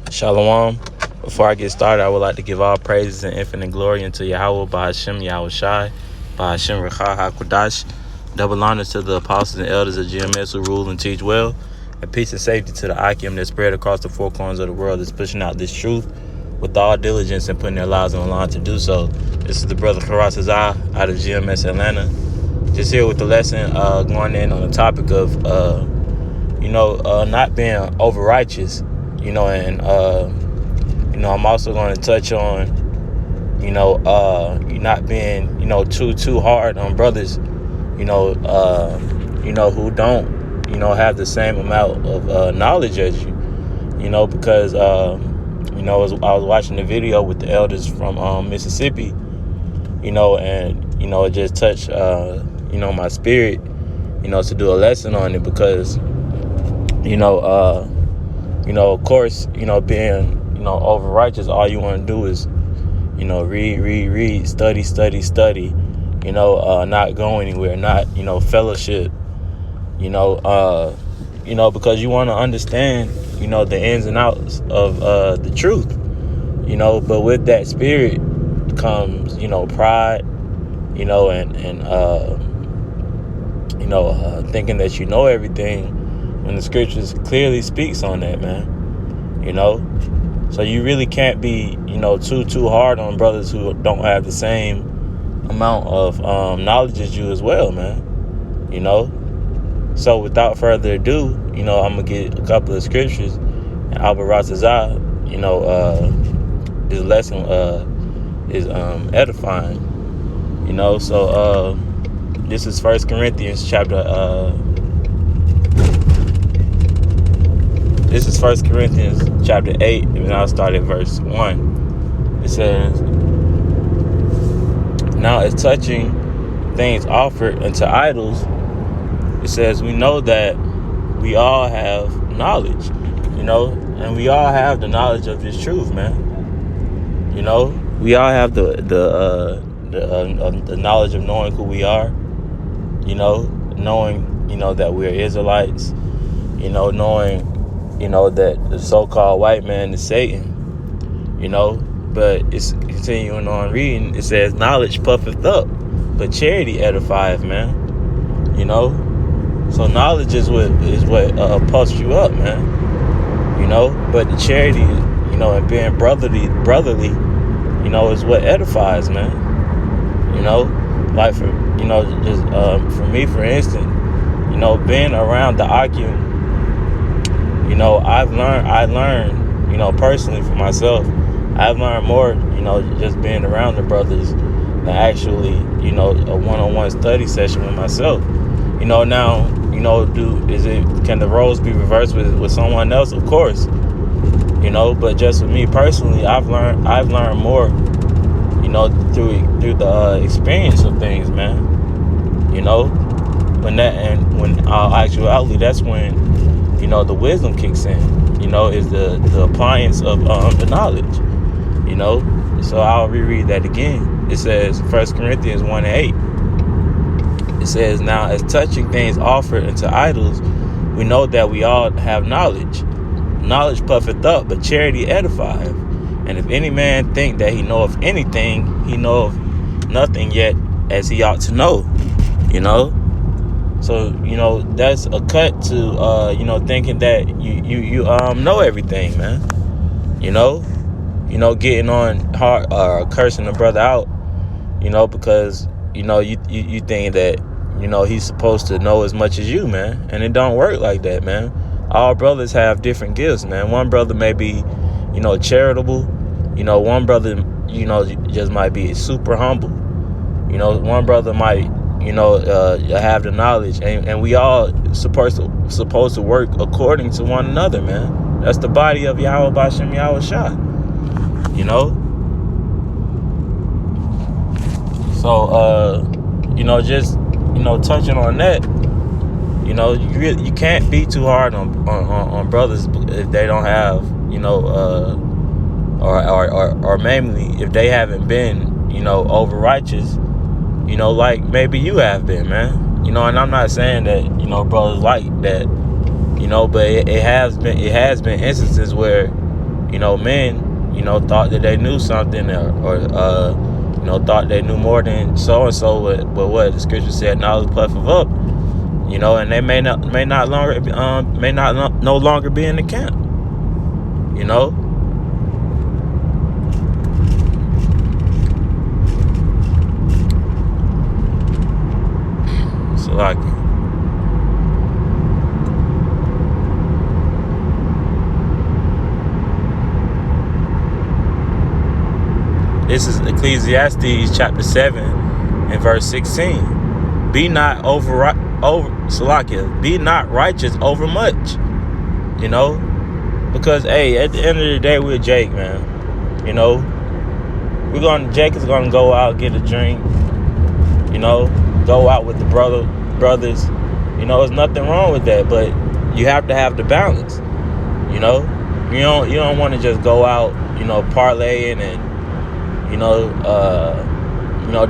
Shalom. Before I get started, I would like to give all praises and infinite glory unto Yahweh, by Hashem Yahweh Shai, by Hashem Rechah HaKodash. Double honor to the apostles and elders of GMS who rule and teach well. And peace and safety to the Akim that spread across the four corners of the world that's pushing out this truth with all diligence and putting their lives on the line to do so. This is the brother Karas Azah out of GMS Atlanta. Just here with the lesson going in on the topic of, not being over righteous. I'm also going to touch on, you not being, too hard on brothers, who don't, have the same amount of knowledge as you, because, I was watching the video with the elders from Mississippi, and, it just touched, my spirit, to do a lesson on it because, of course, being, over righteous, all you want to do is, read, study, not go anywhere, not, fellowship, because you want to understand, the ins and outs of the truth, but with that spirit comes, pride, thinking that you know everything when the scriptures clearly speaks on that, man. So you really can't be, too hard on brothers who don't have the same amount of knowledge as you as well, man. So without further ado, I'm gonna get a couple of scriptures, and Albert Ratazah, this lesson is edifying. So this is 1 Corinthians chapter. This is 1 Corinthians chapter 8, and I'll start at verse 1. It says, "Now as touching things offered unto idols," it says, "we know that we all have knowledge, and we all have the knowledge of this truth, man. We all have the knowledge of knowing who we are, knowing, that we're Israelites, knowing, that the so-called white man is Satan, but it's continuing on reading. It says, knowledge puffeth up, but charity edifieth, man. So knowledge is what puffs you up, man. But the charity, and being brotherly, is what edifies, man. Like for me, for instance, being around the Akim, I learned, personally for myself, I've learned more, just being around the brothers than actually, a one-on-one study session with myself. Now, can the roles be reversed with someone else? Of course, but just with me personally, I've learned more, through the experience of things, man. When actuality, that's when, the wisdom kicks in, is the appliance of the knowledge, So I'll reread that again. It says, 1 Corinthians 1:8. It says, "Now as touching things offered unto idols, we know that we all have knowledge. Knowledge puffeth up, but charity edifieth. And if any man think that he knoweth anything, he knoweth nothing yet as he ought to know." So, that's a cut to, thinking that you know everything, man. Getting on hard, cursing a brother out, because, you think that, he's supposed to know as much as you, man. And it don't work like that, man. All brothers have different gifts, man. One brother may be, charitable. One brother, just might be super humble. One brother might, have the knowledge, and we all supposed to work according to one another, man. That's the body of Yahweh Bashem Yahweh Shah. So just touching on that, you can't be too hard on brothers if they don't have, or mainly if they haven't been, over righteous, like maybe you have been, man. And I'm not saying that, brothers like that, but it has been instances where, Men, thought that they knew something, or thought they knew more than so and so. But what the scripture said, knowledge puffeth up. And they may not no longer be in the camp. So like. This is Ecclesiastes chapter 7 and verse 16. Be not be not righteous over much. Because at the end of the day, we're Jake, man. Jake is gonna go out, get a drink, go out with the brothers. There's nothing wrong with that, but you have to have the balance. You don't want to just go out, parlaying and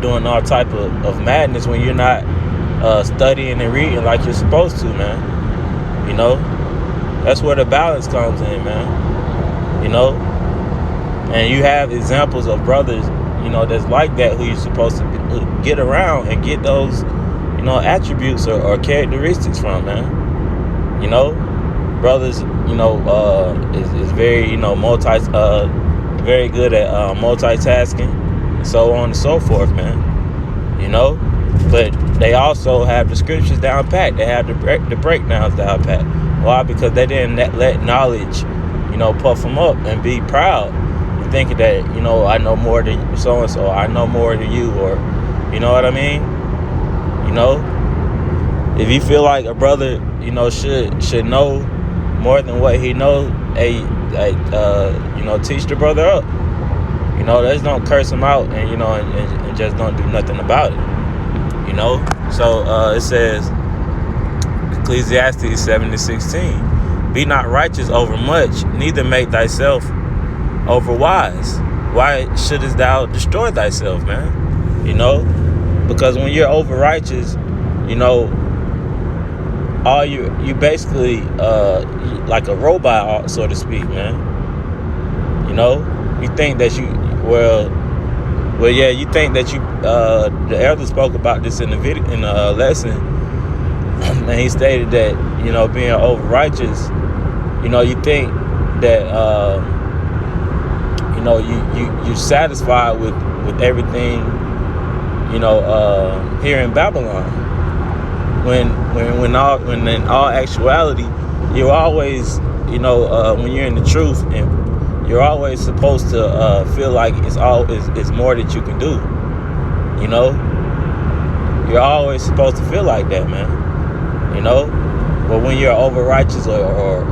doing all type of madness when you're not studying and reading like you're supposed to, man. That's where the balance comes in, man. And you have examples of brothers, that's like that, who you're supposed to get around and get those, attributes or characteristics from, man. Brothers, is very, very good at multitasking, and so on and so forth, man. But they also have the scriptures down pat. They have the breakdowns down pat. Why? Because they didn't let knowledge, puff them up and be proud and thinking that, I know more than so and so. I know more than you, or you know what I mean. If you feel like a brother, should know more than what he knows, teach the brother up. Just don't curse him out and and just don't do nothing about it. So it says, Ecclesiastes 7:16, be not righteous over much, neither make thyself over wise. Why shouldest thou destroy thyself, man? Because when you're over righteous, all you basically like a robot, so to speak, man. You think that you you think that you the elder spoke about this in the video, in the lesson, and he stated that being over righteous, you think that you're satisfied with everything here in Babylon, when in all actuality you're always when you're in the truth, and you're always supposed to feel like it's more that you can do. You're always supposed to feel like that, man. But when you're over righteous or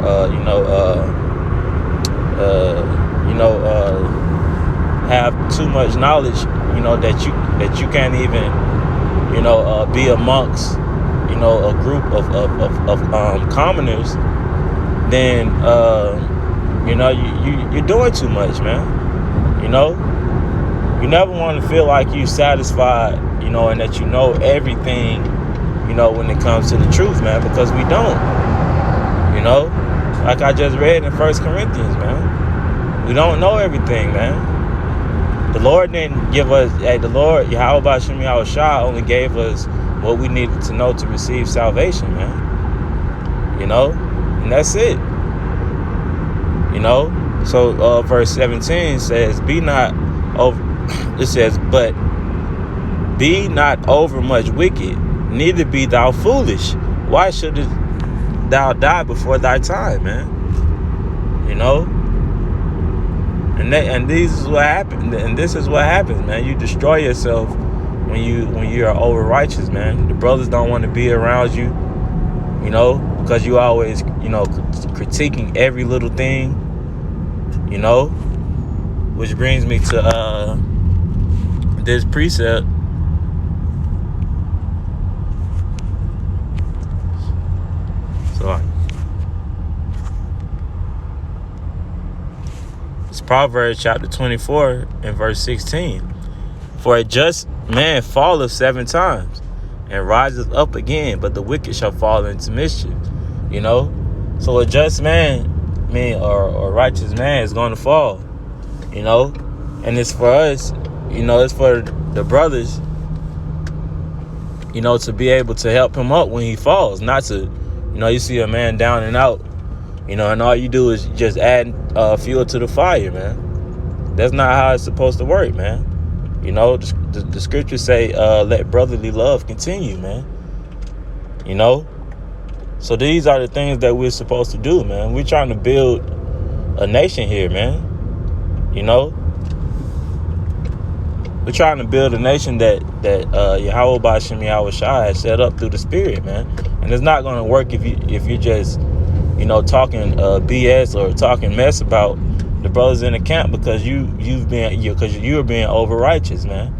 have too much knowledge, that you can't even be amongst a group of commoners, then you're doing too much, man. You never want to feel like you're satisfied, and that everything, when it comes to the truth, man, because we don't. Like I just read in 1 Corinthians, man. We don't know everything, man. The Lord didn't give us, the Lord, Yahweh Hashem Yahushua, only gave us what we needed to know to receive salvation, man. And that's it. So verse 17 says, but be not over much wicked, neither be thou foolish. Why shouldest thou die before thy time, man? And this is what happened. And this is what happens, man. You destroy yourself when you are over righteous, man. The brothers don't want to be around you, because you always, critiquing every little thing, which brings me to this precept. So it's Proverbs chapter 24 and verse 16. For a just man falleth 7 times and riseth up again, but the wicked shall fall into mischief. So a just man, or righteous man is going to fall, you know. And it's for us, you know, it's for the brothers, you know, to be able to help him up when he falls. Not to, you know, you see a man down and out, you know, and all you do is just add fuel to the fire, man. That's not how it's supposed to work, man. You know, the scriptures say, let brotherly love continue, man. You know? So these are the things that we're supposed to do, man. We're trying to build a nation here, man. You know? We're trying to build a nation that Yahweh Ba'Shem Yahweh Shai has set up through the Spirit, man. And it's not going to work if you're just, you know, talking BS or talking mess about the brothers in the camp because you're being over righteous, man.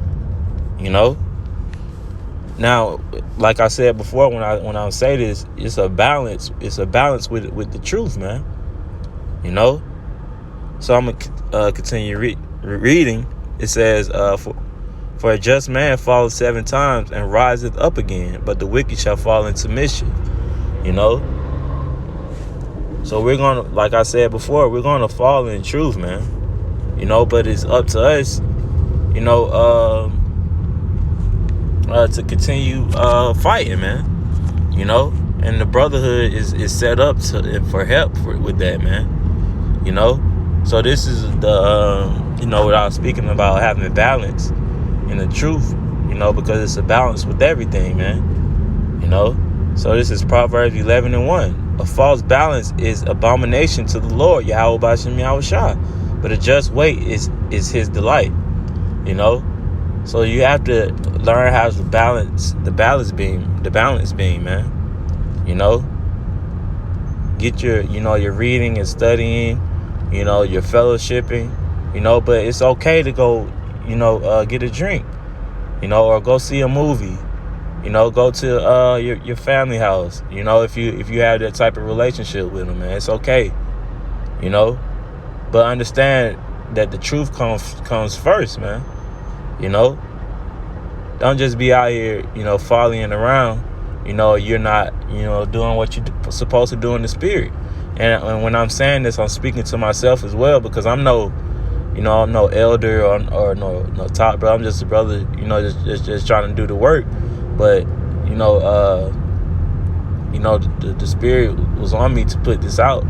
You know. Now, like I said before, when I say this, it's a balance. It's a balance with the truth, man. You know. So I'm gonna continue reading. It says, for a just man falleth 7 times and riseth up again, but the wicked shall fall into mischief. You know. So we're gonna, like I said before, we're gonna fall in truth, man. You know, but it's up to us, you know, to continue fighting, man. You know, and the brotherhood is set up for help with that, man. You know, so this is the you know, what I was speaking about, having balance in the truth. You know, because it's a balance with everything, man. You know, so this is Proverbs 11:1. A false balance is abomination to the Lord, Yahweh Ba'Shem Yahweh Shai, but a just weight is his delight. You know, so you have to learn how to balance the balance beam, man. You know, get your, you know, your reading and studying, you know, your fellowshipping, you know, but it's okay to go, you know, get a drink, you know, or go see a movie. You know, go to your family house. You know, if you have that type of relationship with them, man, it's okay. You know, but understand that the truth comes first, man. You know, don't just be out here, you know, following around. You know, you're not, you know, doing what you're supposed to do in the Spirit. And when I'm saying this, I'm speaking to myself as well, because I'm no elder or no top brother. I'm just a brother, you know, just trying to do the work. But you know, the Spirit was on me to put this out,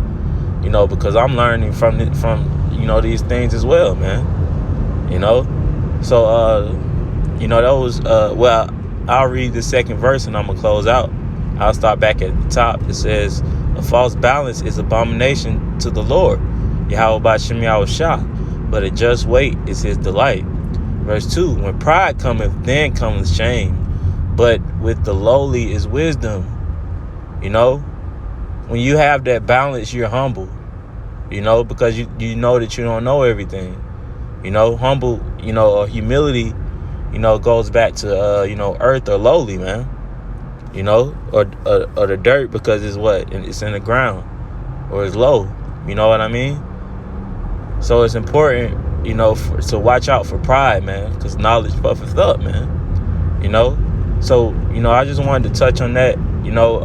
you know, because I'm learning from you know, these things as well, man. You know, so you know, that was well, I'll read the second verse and I'm gonna close out. I'll start back at the top. It says, a false balance is abomination to the Lord, Yahweh Ba'Shem Yahweh Shai, but a just weight is his delight. Verse 2, when pride cometh, then cometh shame, but with the lowly is wisdom. You know, when you have that balance, you're humble, you know, because you know that you don't know everything. You know, humble, you know, or humility, you know, goes back to, you know, earth or lowly, man. You know, or the dirt, because it's what? It's in the ground, or it's low. You know what I mean? So it's important, you know, to watch out for pride, man, because knowledge puffeth up, man. You know? So, you know, I just wanted to touch on that. You know,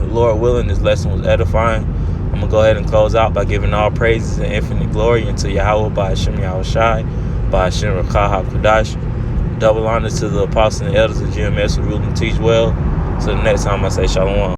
Lord willing, this lesson was edifying. I'm going to go ahead and close out by giving all praises and infinite glory unto Yahweh Ba'Shem Yahweh Shai, Ba'Shem Rakah HaKodash. Double honors to the apostles and elders of GMS who rule and teach well. So the next time I say shalom.